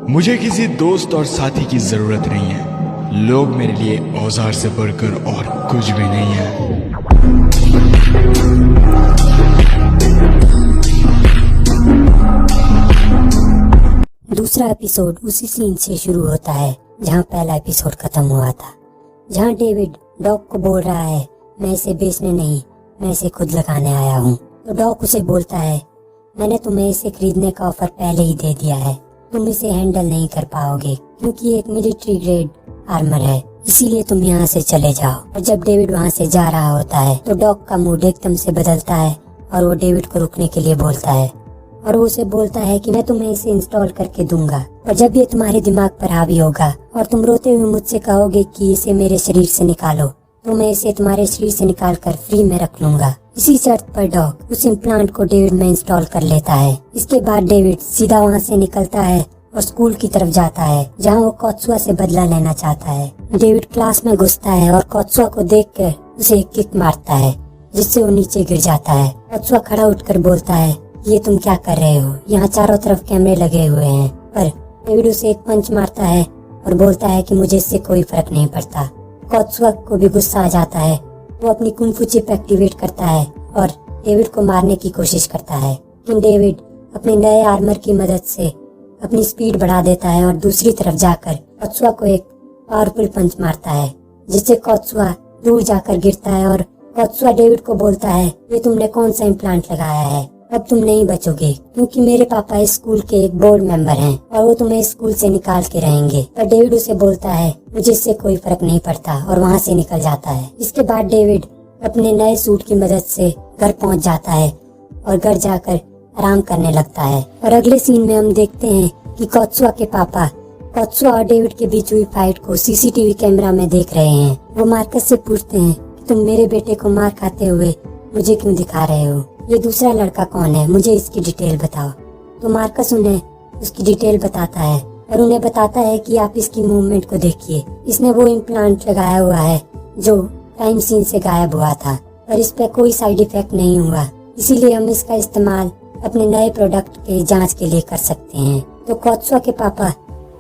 मुझे किसी दोस्त और साथी की जरूरत नहीं है। लोग मेरे लिए औजार से बढ़कर और कुछ भी नहीं है। दूसरा एपिसोड उसी सीन से शुरू होता है जहां पहला एपिसोड खत्म हुआ था, जहां डेविड डॉग को बोल रहा है मैं इसे बेचने नहीं, मैं इसे खुद लगाने आया हूं। तो डॉग उसे बोलता है मैंने तुम्हें इसे खरीदने का ऑफर पहले ही दे दिया है, तुम इसे हैंडल नहीं कर पाओगे क्योंकि ये एक मिलिट्री ग्रेड आर्मर है, इसीलिए तुम यहाँ से चले जाओ। और जब डेविड वहाँ से जा रहा होता है तो डॉग का मूड एकदम से बदलता है और वो डेविड को रुकने के लिए बोलता है और वो उसे बोलता है कि मैं तुम्हें इसे इंस्टॉल करके दूंगा और जब ये तुम्हारे दिमाग पर हावी होगा और तुम रोते हुए मुझसे कहोगे कि इसे मेरे शरीर से निकालो, तो मैं इसे तुम्हारे शरीर से निकाल कर फ्री में रख लूंगा। इसी शर्त पर डॉग उस इम्प्लांट को डेविड में इंस्टॉल कर लेता है। इसके बाद डेविड सीधा वहाँ से निकलता है और स्कूल की तरफ जाता है जहाँ वो कोत्सुआ से बदला लेना चाहता है। डेविड क्लास में घुसता है और कोत्सुआ को देखकर उसे एक किक मारता है जिससे वो नीचे गिर जाता है। कोत्सुआ खड़ा उठकर बोलता है ये तुम क्या कर रहे हो, यहाँ चारों तरफ कैमरे लगे हुए हैं। पर डेविड उसे एक पंच मारता है और बोलता है कि मुझे इससे कोई फर्क नहीं पड़ता। कोत्सुआ को भी गुस्सा आ जाता है, वो अपनी कुंग-फू चिप एक्टिवेट करता है और डेविड को मारने की कोशिश करता है, लेकिन डेविड अपने नए आर्मर की मदद से अपनी स्पीड बढ़ा देता है और दूसरी तरफ जाकर कोत्सुआ को एक पावरफुल पंच मारता है जिससे कोत्सुआ दूर जाकर गिरता है। और कोत्सुआ डेविड को बोलता है ये तुमने कौन सा इम्प्लांट लगाया है, अब तुम नहीं बचोगे क्योंकि मेरे पापा इस स्कूल के एक बोर्ड मेंबर हैं और वो तुम्हें इस स्कूल से निकाल के रहेंगे। पर डेविड उसे बोलता है मुझे इससे कोई फर्क नहीं पड़ता और वहाँ से निकल जाता है। इसके बाद डेविड अपने नए सूट की मदद से घर पहुँच जाता है और घर जाकर आराम करने लगता है। और अगले सीन में हम देखते हैं कि कोत्सुआ के पापा कोत्सुआ और डेविड के बीच हुई फाइट को सीसीटीवी कैमरा में देख रहे हैं। वो मार्कस से पूछते हैं कि तुम मेरे बेटे को मार खाते हुए मुझे क्यों दिखा रहे हो, ये दूसरा लड़का कौन है, मुझे इसकी डिटेल बताओ। तो मार्कस उन्हें उसकी डिटेल बताता है और उन्हें बताता है कि आप इसकी मूवमेंट को देखिए, इसने वो इम्प्लांट लगाया हुआ है जो क्राइम सीन से गायब हुआ था पर इस पे कोई साइड इफेक्ट नहीं हुआ, इसीलिए हम इसका इस्तेमाल अपने नए प्रोडक्ट के जांच के लिए कर सकते हैं। तो कोत्सुआ के पापा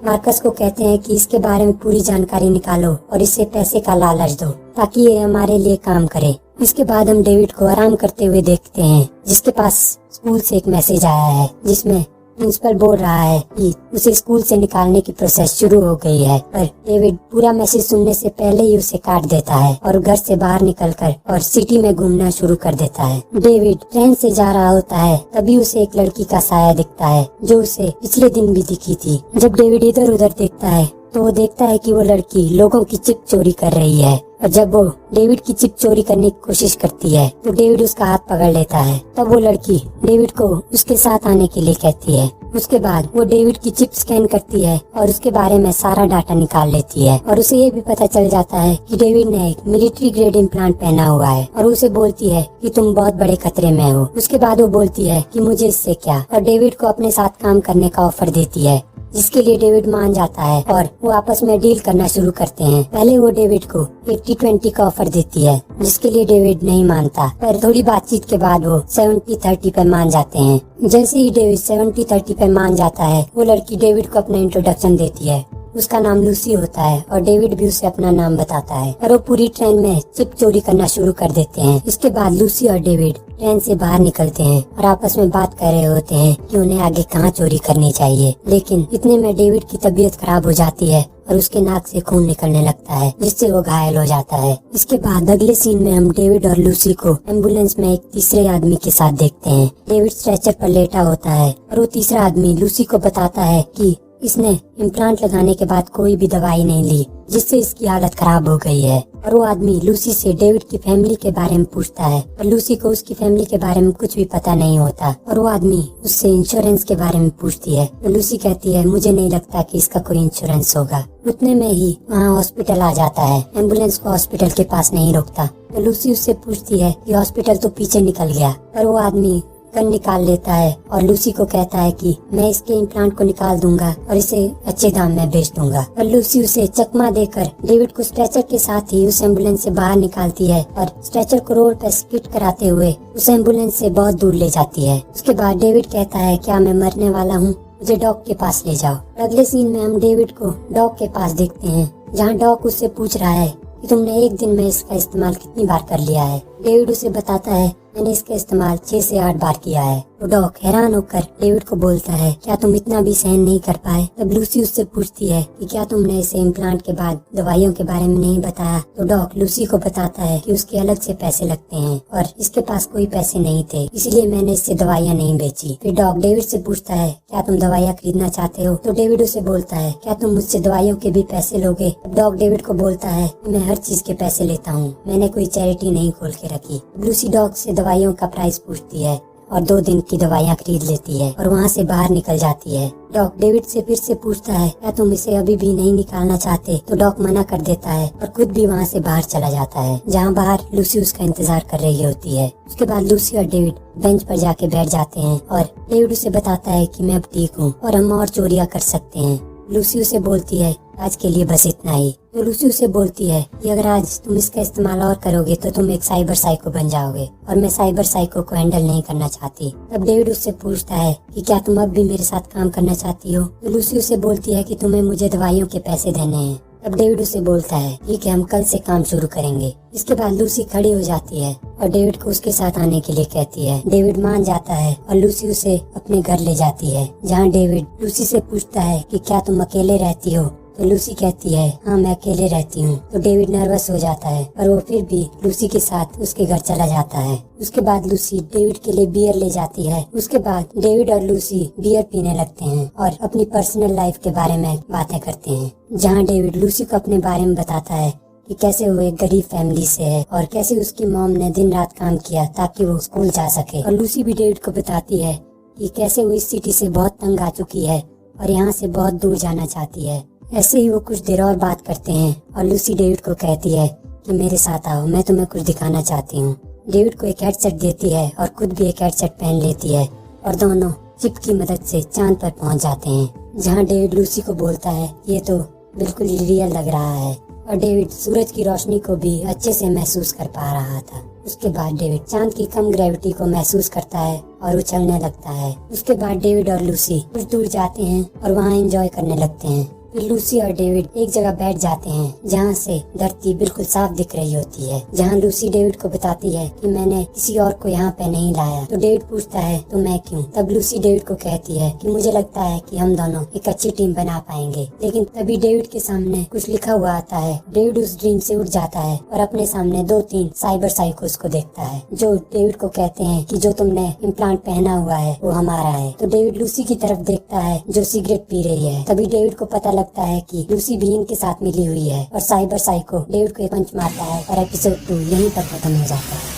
मार्कस को कहते हैं कि इसके बारे में पूरी जानकारी निकालो और इसे पैसे का लालच दो ताकि ये हमारे लिए काम करे। इसके बाद हम डेविड को आराम करते हुए देखते हैं जिसके पास स्कूल से एक मैसेज आया है जिसमें प्रिंसिपल बोल रहा है कि उसे स्कूल से निकालने की प्रोसेस शुरू हो गई है। पर डेविड पूरा मैसेज सुनने से पहले ही उसे काट देता है और घर से बाहर निकलकर और सिटी में घूमना शुरू कर देता है। डेविड ट्रेन से जा रहा होता है तभी उसे एक लड़की का साया दिखता है जो उसे पिछले दिन भी दिखी थी। जब डेविड इधर उधर देखता है तो वो देखता है कि वो लड़की लोगों की चिप चोरी कर रही है और जब वो डेविड की चिप चोरी करने की कोशिश करती है तो डेविड उसका हाथ पकड़ लेता है। तब वो लड़की डेविड को उसके साथ आने के लिए कहती है। उसके बाद वो डेविड की चिप स्कैन करती है और उसके बारे में सारा डाटा निकाल लेती है और उसे ये भी पता चल जाता है कि डेविड ने एक मिलिट्री ग्रेड इम्प्लांट पहना हुआ है और उसे बोलती है कि तुम बहुत बड़े खतरे में हो। उसके बाद वो बोलती है कि मुझे इससे क्या, और डेविड को अपने साथ काम करने का ऑफर देती है जिसके लिए डेविड मान जाता है और वो आपस में डील करना शुरू करते हैं। पहले वो डेविड को 80-20 का ऑफर देती है जिसके लिए डेविड नहीं मानता, पर थोड़ी बातचीत के बाद वो 70-30 पे मान जाते हैं। जैसे ही डेविड 70-30 पे मान जाता है वो लड़की डेविड को अपना इंट्रोडक्शन देती है। उसका नाम लूसी होता है और डेविड भी उसे अपना नाम बताता है और वो पूरी ट्रेन में चिप चोरी करना शुरू कर देते हैं। इसके बाद लूसी और डेविड ट्रेन से बाहर निकलते हैं और आपस में बात कर रहे होते हैं कि उन्हें आगे कहाँ चोरी करनी चाहिए, लेकिन इतने में डेविड की तबीयत खराब हो जाती है और उसके नाक से खून निकलने लगता है जिससे वो घायल हो जाता है। इसके बाद अगले सीन में हम डेविड और लूसी को एम्बुलेंस में एक तीसरे आदमी के साथ देखते हैं। डेविड स्ट्रेचर पर लेटा होता है और वो तीसरा आदमी लूसी को बताता है कि इसने इम्प्लांट लगाने के बाद कोई भी दवाई नहीं ली जिससे इसकी हालत खराब हो गई है। और वो आदमी लूसी से डेविड की फैमिली के बारे में पूछता है और लूसी को उसकी फैमिली के बारे में कुछ भी पता नहीं होता। और वो आदमी उससे इंश्योरेंस के बारे में पूछती है तो लूसी कहती है मुझे नहीं लगता कि इसका कोई इंश्योरेंस होगा। उतने में ही वहाँ हॉस्पिटल आ जाता है। एम्बुलेंस को हॉस्पिटल के पास नहीं रोकता तो लूसी उससे पूछती है कि हॉस्पिटल तो पीछे निकल गया। पर वो आदमी गन निकाल लेता है और लूसी को कहता है कि मैं इसके इम्प्लांट को निकाल दूंगा और इसे अच्छे दाम में बेच दूंगा। और लूसी उसे चकमा देकर डेविड को स्ट्रेचर के साथ ही उस एम्बुलेंस से बाहर निकालती है और स्ट्रेचर को रोड पर स्किड कराते हुए उस एम्बुलेंस से बहुत दूर ले जाती है। उसके बाद डेविड कहता है क्या मैं मरने वाला हूँ? मुझे डॉग के पास ले जाओ। अगले सीन में हम डेविड को डॉग के पास देखते हैं, जहाँ डॉग उससे पूछ रहा है कि तुमने एक दिन में इसका इस्तेमाल कितनी बार कर लिया है। डेविड उसे बताता है, मैंने इसका इस्तेमाल 6 से 8 बार किया है। तो डॉग हैरान होकर डेविड को बोलता है, क्या तुम इतना भी सहन नहीं कर पाए। तब लूसी उससे पूछती है कि क्या तुमने इसे इम्प्लांट के बाद दवाइयों के बारे में नहीं बताया। तो डॉग लूसी को बताता है कि उसके अलग से पैसे लगते हैं और इसके पास कोई पैसे नहीं थे, इसलिए मैंने इससे दवाइयाँ नहीं बेची। फिर डॉग डेविड से पूछता है, क्या तुम दवाइयाँ खरीदना चाहते हो। तो डेविड उसे बोलता है, क्या तुम मुझसे दवाइयों के भी पैसे लोगे। डॉग डेविड को बोलता है, मैं हर चीज के पैसे लेता हूँ, मैंने कोई चैरिटी नहीं खोल के रखी। लूसी डॉग से दवाइयों का प्राइस पूछती है और 2 दिन की दवाइयाँ खरीद लेती है और वहाँ से बाहर निकल जाती है। डॉग डेविड से फिर से पूछता है, क्या तुम इसे अभी भी नहीं निकालना चाहते। तो डॉग मना कर देता है और खुद भी वहाँ से बाहर चला जाता है, जहाँ बाहर लूसी उसका इंतजार कर रही होती है। उसके बाद लूसी और डेविड बेंच पर जाके बैठ जाते हैं और डेविड उसे बताता है कि मैं अब ठीक हूँ और हम और चोरियाँ कर सकते हैं। लूसी उसे बोलती है, आज के लिए बस इतना ही। तो लूसी उसे बोलती है कि अगर आज तुम इसका इस्तेमाल और करोगे तो तुम एक साइबर साइको बन जाओगे और मैं साइबर साइको को हैंडल नहीं करना चाहती। तब डेविड उससे पूछता है कि क्या तुम अब भी मेरे साथ काम करना चाहती हो। तो लूसी उसे बोलती है कि तुम्हें मुझे दवाइयों के पैसे देने हैं। तब डेविड उसे बोलता है, ठीक है, हम कल से काम शुरू करेंगे। इसके बाद लूसी खड़ी हो जाती है और डेविड को उसके साथ आने के लिए कहती है। डेविड मान जाता है और लूसी उसे अपने घर ले जाती है, जहाँ डेविड लूसी से पूछता है कि क्या तुम अकेले रहती हो। तो लूसी कहती है, हाँ मैं अकेले रहती हूँ। तो डेविड नर्वस हो जाता है पर वो फिर भी लूसी के साथ उसके घर चला जाता है। उसके बाद लूसी डेविड के लिए बियर ले जाती है। उसके बाद डेविड और लूसी बियर पीने लगते हैं और अपनी पर्सनल लाइफ के बारे में बातें करते हैं, जहाँ डेविड लूसी को अपने बारे में बताता है कि कैसे वो एक गरीब फैमिली से है और कैसे उसकी मॉम ने दिन रात काम किया ताकि वो स्कूल जा सके। और लूसी भी डेविड को बताती है कि कैसे वो इस सिटी से बहुत तंग आ चुकी है और यहाँ से बहुत दूर जाना चाहती है। ऐसे ही वो कुछ देर और बात करते हैं और लूसी डेविड को कहती है कि मेरे साथ आओ, मैं तुम्हें कुछ दिखाना चाहती हूँ। डेविड को एक हेडसेट देती है और खुद भी एक हेडसेट पहन लेती है और दोनों चिप की मदद से चांद पर पहुँच जाते हैं, जहाँ डेविड लूसी को बोलता है ये तो बिल्कुल रियल लग रहा है। और डेविड सूरज की रोशनी को भी अच्छे से महसूस कर पा रहा था। उसके बाद डेविड चांद की कम ग्रेविटी को महसूस करता है और उछलने लगता है। उसके बाद डेविड और लूसी कुछ दूर जाते हैं और वहाँ एंजॉय करने लगते हैं। फिर लूसी और डेविड एक जगह बैठ जाते हैं, जहाँ से धरती बिल्कुल साफ दिख रही होती है, जहाँ लूसी डेविड को बताती है कि मैंने किसी और को यहाँ पे नहीं लाया। तो डेविड पूछता है, तो मैं क्यों। तब लूसी डेविड को कहती है कि मुझे लगता है कि हम दोनों एक अच्छी टीम बना पाएंगे। लेकिन तभी डेविड के सामने कुछ लिखा हुआ आता है। डेविड उस ड्रीम से उठ जाता है और अपने सामने 2-3 साइबर साइकोस को देखता है, जो डेविड को कहते हैं कि जो तुमने इम्प्लांट पहना हुआ है वो हमारा है। तो डेविड लूसी की तरफ देखता है जो सिगरेट पी रही है। तभी डेविड को पता लगता है कि लूसी भी इनके साथ मिली हुई है और साइबर साइको डेविड को एक पंच मारता है और एपिसोड 2 यहीं पर खत्म हो जाता है।